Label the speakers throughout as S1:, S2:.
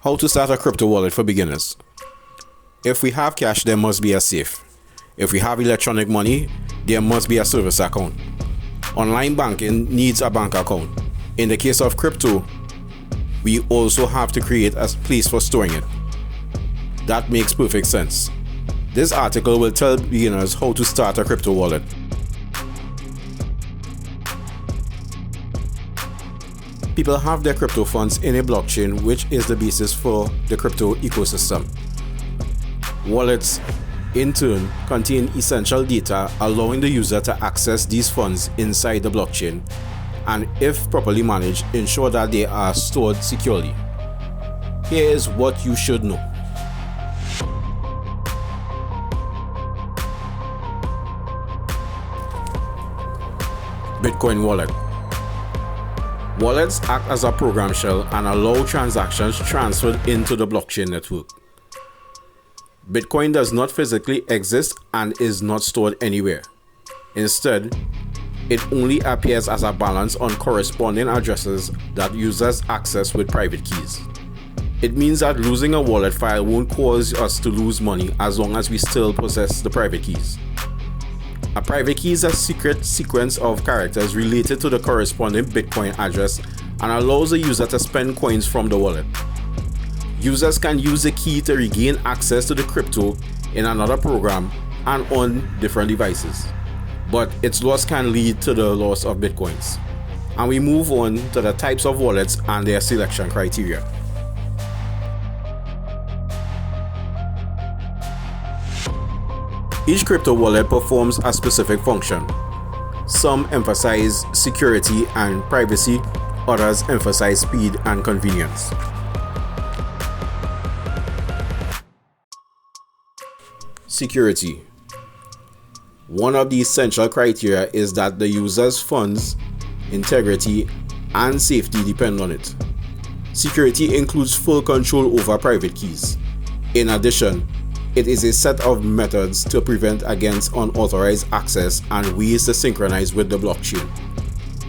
S1: How to start a crypto wallet for beginners. If we have cash, there must be a safe. If we have electronic money, there must be a service account. Online banking needs a bank account. In the case of crypto, we also have to create a place for storing it. That makes perfect sense. This article will tell beginners how to start a crypto wallet. People have their crypto funds in a blockchain, which is the basis for the crypto ecosystem. Wallets, in turn, contain essential data allowing the user to access these funds inside the blockchain, and if properly managed, ensure that they are stored securely. Here is what you should know. Bitcoin wallet. Wallets act as a program shell and allow transactions transferred into the blockchain network. Bitcoin does not physically exist and is not stored anywhere. Instead, it only appears as a balance on corresponding addresses that users access with private keys. It means that losing a wallet file won't cause us to lose money as long as we still possess the private keys. A private key is a secret sequence of characters related to the corresponding Bitcoin address and allows the user to spend coins from the wallet. Users can use the key to regain access to the crypto in another program and on different devices, but its loss can lead to the loss of Bitcoins. And we move on to the types of wallets and their selection criteria. Each crypto wallet performs a specific function. Some emphasize security and privacy, others emphasize speed and convenience. Security. One of the essential criteria is that the user's funds, integrity, and safety depend on it. Security includes full control over private keys. In addition, it is a set of methods to prevent against unauthorized access and ways to synchronize with the blockchain.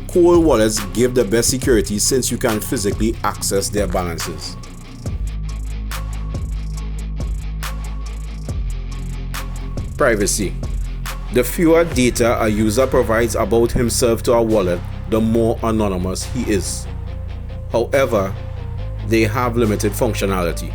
S1: Cold wallets give the best security since you can physically access their balances. Privacy. The fewer data a user provides about himself to a wallet, the more anonymous he is. However, they have limited functionality.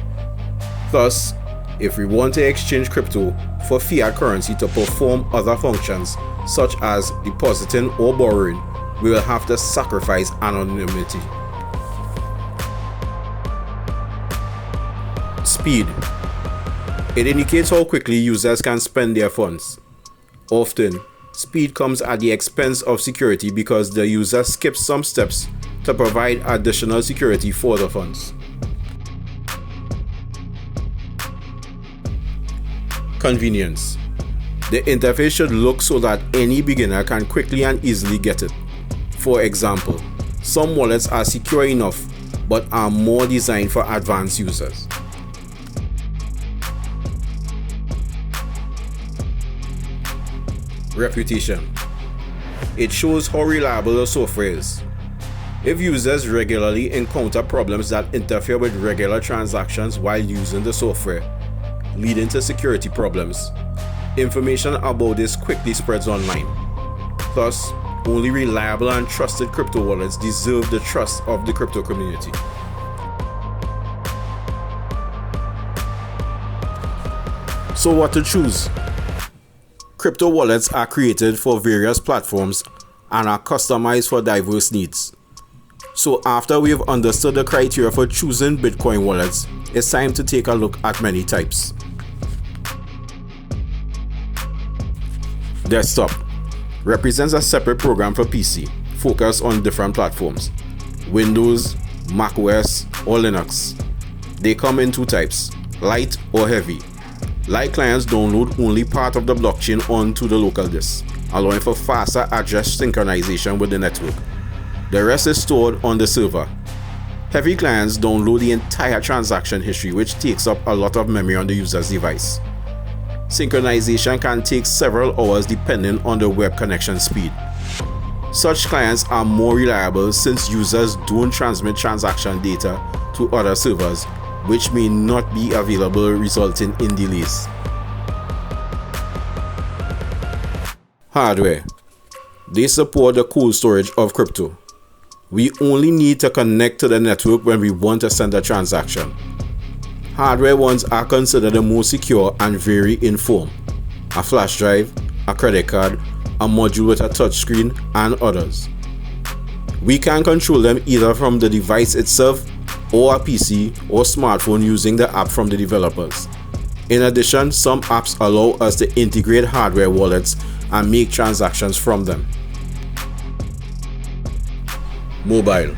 S1: Thus, if we want to exchange crypto for fiat currency to perform other functions, such as depositing or borrowing, we will have to sacrifice anonymity. Speed. It indicates how quickly users can spend their funds. Often, speed comes at the expense of security because the user skips some steps to provide additional security for the funds. Convenience. The interface should look so that any beginner can quickly and easily get it. For example, some wallets are secure enough but are more designed for advanced users. Reputation. It shows how reliable the software is. If users regularly encounter problems that interfere with regular transactions while using the software, leading to security problems, information about this quickly spreads online. Thus, only reliable and trusted crypto wallets deserve the trust of the crypto community. So what to choose? Crypto wallets are created for various platforms and are customized for diverse needs. So after we have understood the criteria for choosing Bitcoin wallets, it's time to take a look at many types. Desktop represents a separate program for PC, focused on different platforms: Windows, macOS, or Linux. They come in two types: light or heavy. Light clients download only part of the blockchain onto the local disk, allowing for faster address synchronization with the network. The rest is stored on the server. Heavy clients download the entire transaction history, which takes up a lot of memory on the user's device. Synchronization can take several hours depending on the web connection speed. Such clients are more reliable since users don't transmit transaction data to other servers, which may not be available, resulting in delays. Hardware. They support the cold storage of crypto. We only need to connect to the network when we want to send a transaction. Hardware ones are considered the most secure and vary in form: a flash drive, a credit card, a module with a touchscreen, and others. We can control them either from the device itself or a PC or smartphone using the app from the developers. In addition, some apps allow us to integrate hardware wallets and make transactions from them. Mobile.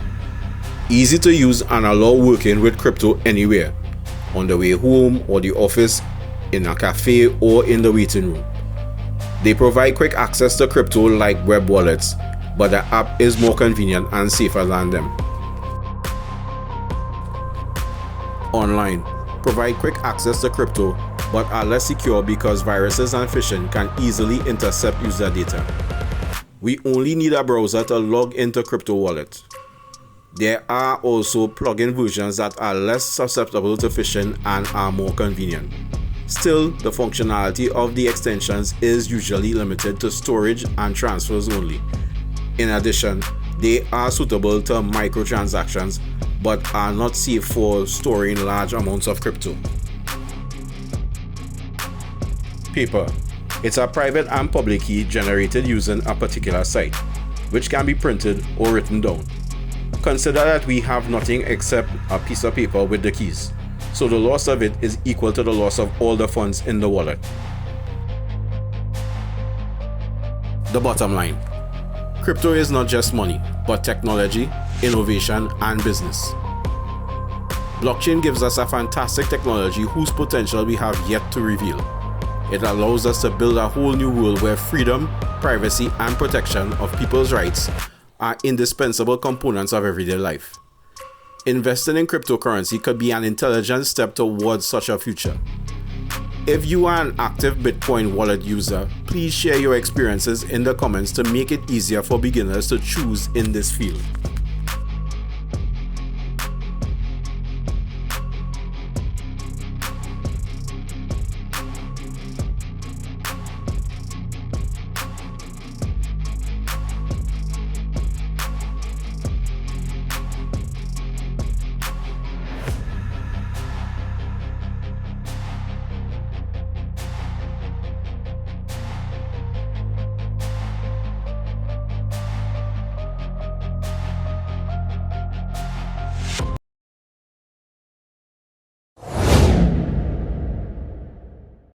S1: Easy to use and allow working with crypto anywhere, on the way home or the office, in a cafe or in the waiting room. They provide quick access to crypto like web wallets, but the app is more convenient and safer than them. Online. Provide quick access to crypto, but are less secure because viruses and phishing can easily intercept user data. We only need a browser to log into Crypto Wallet. There are also plugin versions that are less susceptible to phishing and are more convenient. Still, the functionality of the extensions is usually limited to storage and transfers only. In addition, they are suitable to microtransactions but are not safe for storing large amounts of crypto. Paper. It's a private and public key generated using a particular site, which can be printed or written down. Consider that we have nothing except a piece of paper with the keys, so the loss of it is equal to the loss of all the funds in the wallet. The bottom line. Crypto is not just money, but technology, innovation, and business. Blockchain gives us a fantastic technology whose potential we have yet to reveal. It allows us to build a whole new world where freedom, privacy, and protection of people's rights are indispensable components of everyday life. Investing in cryptocurrency could be an intelligent step towards such a future. If you are an active Bitcoin wallet user, please share your experiences in the comments to make it easier for beginners to choose in this field.